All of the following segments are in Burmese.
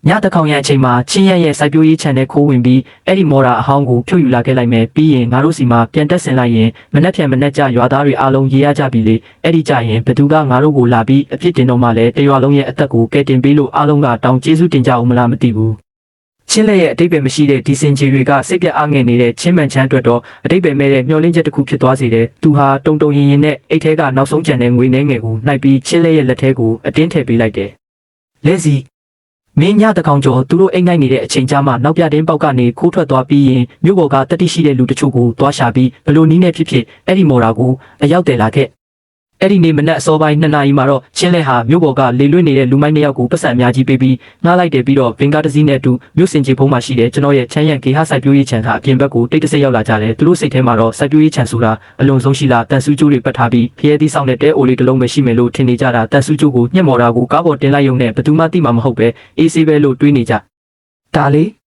ညတခေါင်ရအချိန်မှာချင်းရဲ့စိုက်ပျိုးရေးခြံထဲခိုးဝင်ပြီးအဲ့ဒီမော်ရာအဟောင်းကိုဖြုတ်ယူလာခဲ့လိုက်မယ်ပြီးရင်ငါတို့စီမှာပြန်တက်ဆင်လိုက်ရင်မနှက်ဖြန်ကြရွာသားတွေအားလုံးရေးရကြပြီလေအဲ့ဒီကြရင်ဘသူကငါတို့ကိုလာပြီးအဖြစ်တင်တော့မှလည်းတရွာလုံးရဲ့အသက်ကိုကဲတင်ပေးလို့အားလုံးကတောင်းကျေးဇူးတင်ကြအောင်မလားမသိဘူးချင်းလက်ရဲ့အတိတ်ပဲမရှိတဲ့ဒီစင်ကြီးတွေကစိတ်ပြတ်အားငယ်နေတဲ့ချင်းမှန်ချမ်းအတွက်တော့အတိတ်ပဲမဲ့တဲ့မျောလင်းချက်တစ်ခုဖြစ်သွားစေတယ်သူဟာတုံရင်နဲ့အိတ်ထဲကနောက်ဆုံးကြံတဲ့ငွေနှဲငယ်ကိုနှိုက်ပြီးချင်းလက်ရဲ့လက်ထဲကိုအတင်းထည့်ပေးလိုက်တယ်လဲစီမင်းညတကောင်ကျော်သူတို့အိမ်နိုင်နေတဲ့အချိန်ကြမှာနောက်ပြတင်းပေါက်ကနေခိုးထွက်သွားပြီးရင်မြို့ပေါ်ကတတိရှိတဲ့လူတချို့ကိုတွားရှာပြီးဘလို့နီးနဲ့ဖြစ်အဲ့ဒီမော်ရာကိုအရောက်တယ်လာခဲ့အဲ့ဒီနေ့မနက်အစောပိုင်း2နာရီမှာတော့ချင်းလဲဟာမြို့ပေါ်ကလေလွင့်နေတဲ့လူမိုက်2ယောက်ကိုပတ်စံအများကြီးပေးပြီးငှားလိုက်တယ်ပြီးတော့ဘင်္ဂါတစည်းနဲ့အတူမြို့စင်ကြီးဖုံးမှာရှိတဲ့ကျွန်တော်ရဲ့ချမ်းရံဂေဟစိုက်ပျိုးရေးခြံကအပြင်ဘက်ကိုတိတ်တဆိတ်ရောက်လာကြတယ်သူတို့စိတ်ထဲမှာတော့စိုက်ပျိုးရေးခြံဆိုတာအလွန်ဆုံးရှိလားတန်ဆူးကျိုးတွေပတ်ထားပြီးဖျဲသီးဆောင်တဲ့တဲအိုလေးတစ်လုံးပဲရှိမယ်လို့ထင်နေကြတာတန်ဆူးကျိုးကိုညှက်မော်တာကိုကားပေါ်တင်လိုက်ရုံနဲ့ဘယ်သူမှသိမှာမဟုတ်ပဲအေးဆေးပဲလို့တွေးနေကြဒါလေ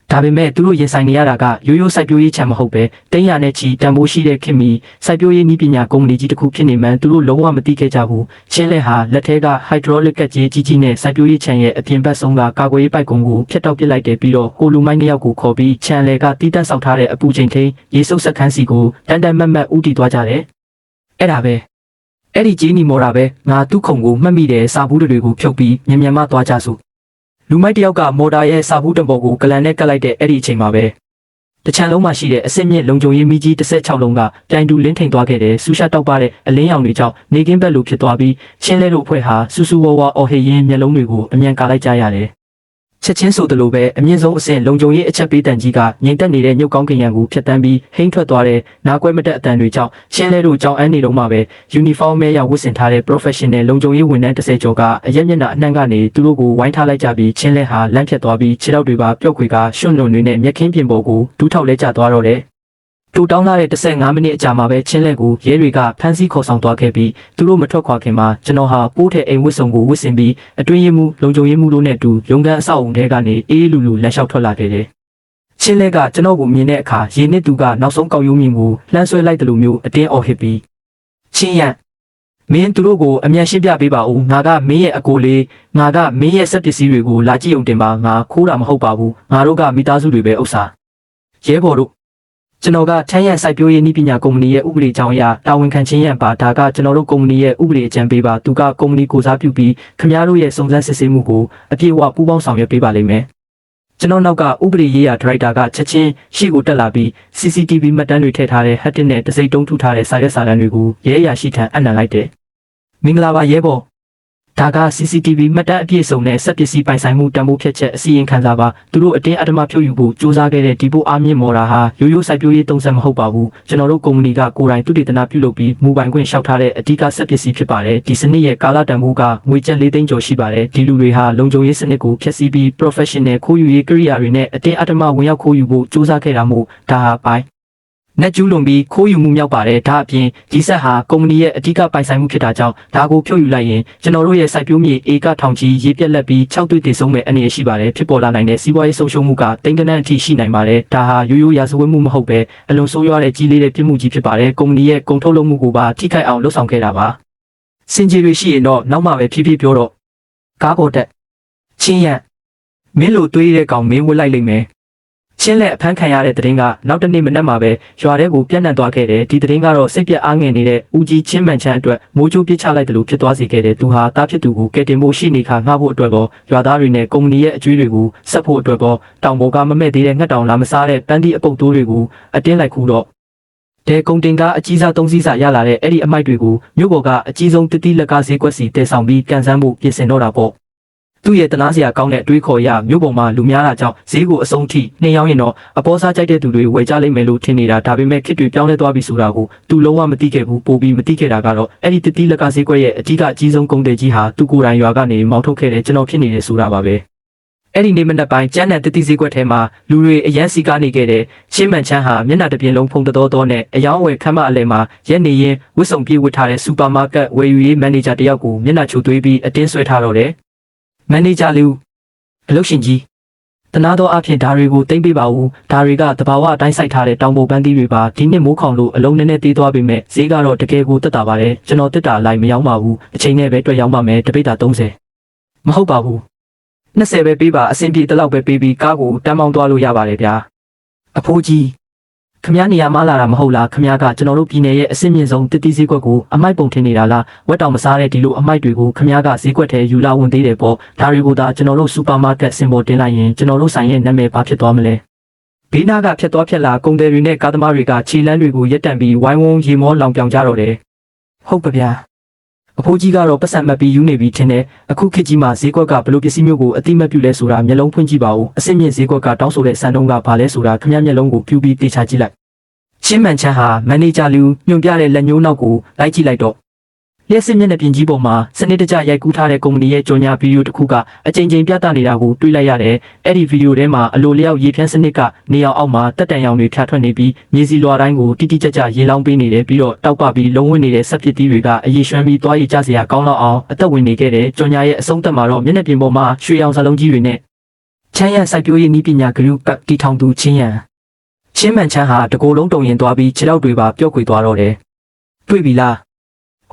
ဒါပေမဲ့သူတို့ရင်ဆိုင်နေရတာကရိုးရိုးစိုက်ပျိုးရေးခြံမဟုတ်ပဲတင်းရနဲ့ချီတန်ဖိုးရှိတဲ့ခင်မီစိုက်ပျိုးရေးနည်းပညာကုမ္ပဏီကြီးတစ်ခုဖြစ်နေမှန်းသူတို့လုံးဝမသိခဲ့ကြဘူးချင်းလက်ဟာလက်ထဲက hydraulic ကကြေးကြီးနဲ့စိုက်ပျိုးရေးခြံရဲ့အပြင်ဘက်ဆုံးကကာကွယ်ရေးပိုက်ကုန်းကိုဖျက်တောက်ပစ်လိုက်တယ်ပြီးတော့ကိုလူမိုင်း2ယောက်ကိုခေါ်ပြီးခြံလေကတီးတက်ဆောက်ထားတဲ့အပူချိန်ထိန်ရေစုပ်စက်ခန်းစီကိုတန်မတ်ဥတီသွားကြတယ်အဲ့ဒါပဲအဲ့ဒီဂျီနီမော်ရာပဲငါသူ့ခုံကိုမှတ်မိတယ်စာဘူးတွေကိုဖြုတ်ပြီးမြန်မှသွားကြစို့လူမိုက်တယောက်ကမော်တာရဲ့စာဘူးတံပေါ်ကိုကလန်နဲ့ကတ်လိုက်တဲ့အဲ့ဒီအချိန်မှာပဲတချမ်းလုံးမှာရှိတဲ့အစစ်မြင့်လုံခြုံရေးမီးကြီး16လုံးကပြိုင်တူလင်းထိန်သွားခဲ့တယ်ဆူရှာတောက်ပါတဲ့အလင်းရောင်တွေကြောင့်နေကင်းဘက်လိုဖြစ်သွားပြီးချင်းလဲတို့ဖွဲ့ဟာစူးစူးဝါးအော်ဟေရင်မျက်လုံးတွေကိုအမြန်ကာလိုက်ကြရတယ်ချက်ချင်းဆိုသလိုပဲအမြင့်ဆုံးအဆင့်လုံခြုံရေးအချက်ပေးတန်ကြီးကငြိမ်သက်နေတဲ့ညုတ်ကောင်းကင်ရံကိုဖျက်တမ်းပြီးဟိန်းထွက်သွားတဲ့နားကွဲမတက်အတန်တွေကြောင့်ချင်းလဲတို့ကြောင်အန်းနေတော့မှပဲယူနီဖောင်းမဲရဝတ်ဆင်ထားတဲ့ professional လုံခြုံရေးဝန်ထမ်း30ကျော်ကအရက်မျက်နှာအနှံ့ကနေသူတို့ကိုဝိုင်းထားလိုက်ကြပြီးချင်းလဲဟာလန့်ဖြတ်သွားပြီးခြေထောက်တွေပါပျော့ခွေကရွှွန့်လွန်တွေနဲ့မျက်ခင်းပြင်ပေါ်ကိုဒူးထောက်လဲကျသွားတော့တယ်တူတောင်းလာတဲ့15မိနစ်အကြာမှာပဲချင်းလက်ကိုရဲတွေကဖမ်းဆီးခေါ်ဆောင်သွားခဲ့ပြီးသူတို့မထွက်ခွာခင်မှာကျွန်တော်ဟာပိုးထဲအိမ်ဝတ်စုံကိုဝတ်ဆင်ပြီးအတွင်းရေးမှုလုံခြုံရေးမှုတို့နဲ့အတူရုံးခန်းအဆောက်အုံထဲကနေအေးလူလလမ်းလျှောက်ထွက်လာခဲ့တယ်ချင်းလက်ကကျွန်တော်ကိုမြင်တဲ့အခါရေနစ်သူကနောက်ဆုံးကောက်ရိုးမြင်ကိုလှမ်းဆွဲလိုက်တယ်လို့မျိုးအတင်းအော်ဟစ်ပြီးချင်းရမင်းသူတို့ကိုအမြန်ရှင်းပြပေးပါဦးငါကမင်းရဲ့အကိုလေးငါကမင်းရဲ့စက်ပစ္စည်းတွေကိုလာကြည့်အောင်တင်ပါငါခိုးတာမဟုတ်ပါဘူးငါတို့ကမိသားစုတွေပဲဥစ္စာရဲဘော်တို့ကျွန်တော်ကချမ်းရံစိုက်ပျိုးရေးနည်းပညာကုမ္ပဏီရဲ့ဥပဒေကြောင်းအရတာဝန်ခံခြင်းရန်ပါဒါကကျွန်တော်တို့ကုမ္ပဏီရဲ့ဥပဒေအကြံပေးပါသူကကုမ္ပဏီကိုစားပြုပြီးခင်ဗျားတို့ရဲ့စုံစမ်းစစ်ဆေးမှုကိုအပြည့်အဝပူးပေါင်းဆောင်ရွက်ပေးပါလိမ့်မယ်ကျွန်တော်နောက်ကဥပဒေရေးရာဒါရိုက်တာကချက်ချင်းရှေ့ကိုတက်လာပြီး CCTV မှတ်တမ်းတွေထည့်ထားတဲ့ဟတ်တစ်နဲ့တစိမ့်တုံးထုထားတဲ့စာရွက်စာတမ်းတွေကိုရဲအရာရှိထံအပ်နှံလိုက်တယ်မင်္ဂလာပါရဲဘော်ဒါက CCTV မှတ်တမ်းအပြည့်စုံတဲ့စက်ပစ္စည်းပိုင်ဆိုင်မှုတန်ဖိုးဖြတ်ချက်အစီရင်ခံစာပါသူတို့အတင်းအဓမ္မဖြုတ်ယူဖို့စူးစမ်းခဲ့တဲ့ဒီပိုအားမြင့်မော်ရာဟာရိုးရိုးစိုက်ပျိုးရေးသုံးစက်မဟုတ်ပါဘူးကျွန်တော်တို့ကုမ္ပဏီကကိုယ်တိုင်သူတည်တနာပြုလုပ်ပြီးမူပိုင်ခွင့်လျှောက်ထားတဲ့အဓိကစက်ပစ္စည်းဖြစ်ပါတယ်ဒီစနစ်ရဲ့ကာလတန်ဖိုးကငွေကျပ်4သိန်းကျော်ရှိပါတယ်ဒီလူတွေဟာလုံခြုံရေးစနစ်ကိုဖျက်ဆီးပြီး professional ခိုးယူရေးကိရိယာတွေနဲ့အတင်းအဓမ္မဝင်ရောက်ခိုးယူဖို့စူးစမ်းခဲ့တာမို့ဒါဟာပိုင်နက်ကျူးလွန်ပြီးခိုးယူမှုမြောက်ပါတယ်ဒါအပြင်ဒီဆက်ဟာကုမ္ပဏီရဲ့အဓိကပိုင်ဆိုင်မှုဖြစ်တာကြောင့်ဒါကိုဖြုတ်ယူလိုက်ရင်ကျွန်တော်တို့ရဲ့စိုက်ပျိုးမြေဧကထောင်ကြီးရေပြက်လက်ပြီး6တွေ့တည်ဆုံးမဲ့အနေရှိပါတယ်ဖြစ်ပေါ်လာနိုင်တဲ့စီးပွားရေးဆုံးရှုံးမှုကတိမ်တနန်းအထိရှိနိုင်ပါတယ်ဒါဟာရိုးရိုးရာဇဝတ်မှုမဟုတ်ပဲအလွန်ဆိုးရွားတဲ့ကြီးလေးတဲ့ပြစ်မှုကြီးဖြစ်ပါတယ်ကုမ္ပဏီရဲ့ကုန်ထုတ်လုပ်မှုကိုပါထိခိုက်အောင်လုပ်ဆောင်ခဲ့တာပါစင်ကြီးတွေရှိရင်တော့နောက်မှပဲဖြည်းဖြည်းပြောတော့ကားပေါ်တက်ချင်းရံမင်းလိုတွေးတဲ့ကောင်မင်းဝတ်လိုက်လိမ့်မယ်ချင်းလက်အဖမ်းခံရတဲ့တရင်ကနောက်တစ်နေ့မနက်မှာပဲရွာထဲကိုပြန့်နှံ့သွားခဲ့တယ်ဒီတရင်ကတော့စိတ်ပြတ်အားငယ်နေတဲ့ဦးကြီးချင်းမှန်ချမ်းအတွက်မိုးချိုးပစ်ချလိုက်တယ်လို့ဖြစ်သွားစေခဲ့တယ်သူဟာတားဖြစ်သူကိုကဲတင်ဖို့ရှိနေခါငှားဖို့အတွက်ကောရွာသားတွေနဲ့ကုမ္ပဏီရဲ့အကျွေးတွေကိုဆက်ဖို့အတွက်ကောတောင်ပေါ်ကမမဲ့သေးတဲ့ငှက်တောင်လာမစားတဲ့ပန်းတီးအပုပ်တိုးတွေကိုအတင်းလိုက်ခူးတော့ဒဲကုံတင်ကအကြီးစား3စီးစာရလာတဲ့အဲ့ဒီအမိုက်တွေကိုမြို့ပေါ်ကအကြီးဆုံးတတိလက်ကဈေးကွက်စီတည်ဆောင်ပြီးကန်ဆန်းဖို့ပြင်ဆင်တော့တာပေါ့သူ့ရဲ့တနာစရာကောင်းတဲ့အတွေးခေါ်ရမြို့ပေါ်မှာလူများတာကြောင့်ဈေးကိုအဆုံးထိနှင်းရောက်ရင်တော့အပေါ်စားကြိုက်တဲ့သူတွေဝယ်ကြလိမ့်မယ်လို့ထင်နေတာဒါပေမဲ့ခစ်တွေပြောင်းလဲသွားပြီဆိုတာကိုသူလုံးဝမသိခဲ့ဘူးပိုပြီးမသိခဲ့တာကတော့အဲ့ဒီတတိလက်ကဈေးကွက်ရဲ့အကြီးကအကြီးဆုံးကုန်တယ်ကြီးဟာသူကိုယ်တိုင်ရွာကနေမောင်းထုတ်ခဲ့တဲ့ကျွန်တော်ဖြစ်နေတယ်ဆိုတာပါပဲအဲ့ဒီနေ့မနက်ပိုင်းကျန်းတဲ့တတိဈေးကွက်ထဲမှာလူတွေအရန်စီကားနေခဲ့တဲ့ချင်းမှန်ချမ်းဟာမျက်နှာတစ်ပြင်လုံးဖုံတော်နဲ့အယောင်းဝယ်ခမ်းမအလဲမှာရက်နေရင်ဝတ်စုံပြေးဝတ်ထားတဲ့စူပါမားကတ်ဝယ်ယူရေးမန်နေဂျာတယောက်ကိုမျက်နှာချိုသွေးပြီးအတင်းဆွဲထားတော့တယ်မန်နေဂျာလူအလုပ်ရှင်ကြီးတနာတော့အဖြစ်ဒါတွေကိုတိမ့်ပေးပါဦးဒါတွေကတဘာဝအတိုင်းစိုက်ထားတဲ့တောင်ပေါ်ပန်းသီးတွေပါဒီနှစ်မိုးခေါင်လို့အလုံးနည်းနည်းသေးသွားပေမဲ့ဈေးကတော့တကယ်ကိုတက်တာပါတယ်ကျွန်တော်တက်တာလိုက်မရောက်ပါဘူးအချိန်နဲ့ပဲတွေ့ရောက်ပါမယ်တပိတ်တာ30မဟုတ်ပါဘူး 20ပဲပေးပါအဆင်ပြေတလောက်ပဲပေးပြီးကားကိုတန်းမောင်းသွားလို့ရပါတယ်ဗျာအဖိုးကြီးခမည်းနေရာမလာတာမဟုတ်လားခမည်းကကျွန်တော်တို့ပြည်နယ်ရဲ့အဆင့်မြင့်ဆုံးတစ်တီးဈေးကွက်ကိုအမိုက်ပုံထင်နေတာလားဝက်တောင်မစားတဲ့ဒီလိုအမိုက်တွေကိုခမည်းကဈေးကွက်ထဲယူလာဝင်သေးတယ်ပေါ့ဒါတွေကိုသာကျွန်တော်တို့စူပါမားကတ်စင်ပေါ်တင်လိုက်ရင်ကျွန်တော်တို့ဆိုင်ရဲ့နာမည်ဘာဖြစ်သွားမလဲဘေးနားကဖြတ်သွားဖြတ်လာကုန်တယ်တွေနဲ့ကားသမားတွေကခြေလမ်းတွေကိုရက်တန့်ပြီးဝိုင်းဝန်းရေမောလောင်ပြောင်ကြတော့တယ်ဟုတ်ပါဗျာအဖိုးကြီးကတော့ပတ်စံမှတ်ပြီးယူနေပြီထင်တယ်အခုခေတ်ကြီးမှာဈေးကွက်ကဘလို့ပစ္စည်းမျိုးကိုအတိမတ်ပြုလဲဆိုတာမျက်လုံးဖွင့်ကြည့်ပါဦးအစစ်မြင့်ဈေးကွက်ကတောင်းဆိုတဲ့စံတုံးကဘာလဲဆိုတာခမည်းမျက်လုံးကိုပြူပြီးတေချာကြည့်လိုက်ချင်းမှန်ချမ်းဟာမန်နေဂျာလူညွှန်ပြတဲ့လက်ညှိုးနောက်ကိုလိုက်ကြည့်လိုက်တော့လျှက်စစ်မျက်နှာပြင်ကြီးပေါ်မှာစနစ်တကျရိုက်ကူးထားတဲ့ကုမ္ပဏီရဲ့ကြော်ညာဗီဒီယိုတစ်ခုကအကြိမ်ကြိမ်ပြသနေတာကိုတွေ့လိုက်ရတယ်အဲ့ဒီဗီဒီယိုထဲမှာအလိုလျောက်ရေဖြန်းစနစ်ကနေအောင်အောက်မှာတက်တန်ရောင်တွေဖြာထွက်နေပြီးမြေစီလွာတိုင်းကိုတိတိကျကျရေလောင်းပေးနေတယ်ပြီးတော့တောက်ပပြီးလုံးဝနေတဲ့ဆက်ပစ်တီးတွေကအရေးရွှမ်းပြီးသွားရည်ကျစရာကောင်းတော့အောင်အသက်ဝင်နေခဲ့တဲ့ကြော်ညာရဲ့အဆုံးသတ်မှာတော့မျက်နှာပြင်ပေါ်မှာရွှေရောင်စလုံးကြီးတွေနဲ့ချမ်းရံစိုက်ပျိုးရေးနည်းပညာဂရုကတီထောင်သူချင်းမှန်ချမ်းဟာတကိုယ်လုံးတုံရင်သွားပြီးခြေထောက်တွေပါပျော့ခွေသွားတော့တယ်တွေ့ပြီလား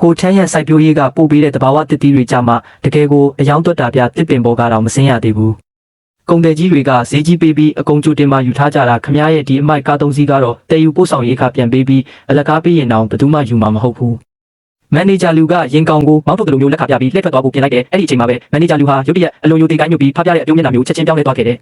ဟိုချမ်းရံစိုက်ပျိုးရေးကပို့ပေးတဲ့တဘာဝတစ်တီးတွေကြမှာတကယ်ကိုအယောင်သွက်တာပြတစ်ပင်ပေါ်ကတော့မစင်းရသေးဘူးကုန်တယ်ကြီးတွေကဈေးကြီးပေးပြီးအကုန်ကျိုတင်မှယူထားကြတာခမရဲ့ဒီအမိုက်ကားသုံးစီးကတော့တည်ယူပို့ဆောင်ရေးကပြန်ပေးပြီးအလကားပေးရင်တော့ဘယ်သူမှယူမှာမဟုတ်ဘူးမန်နေဂျာလူကရင်ကောင်ကိုမောင်းထုတ်တယ်လို့မျိုးလက်ခပြပြီးလှည့်ထွက်သွားဖို့ပြင်လိုက်တယ်အဲ့ဒီအချိန်မှာပဲမန်နေဂျာလူဟာရုတ်တရက်အလွန်ယိုသေးကိုင်းညွတ်ပြီးဖားပြတဲ့အပြုံးမျက်နှာမျိုးချက်ချင်းပြောင်းလဲသွားခဲ့တယ်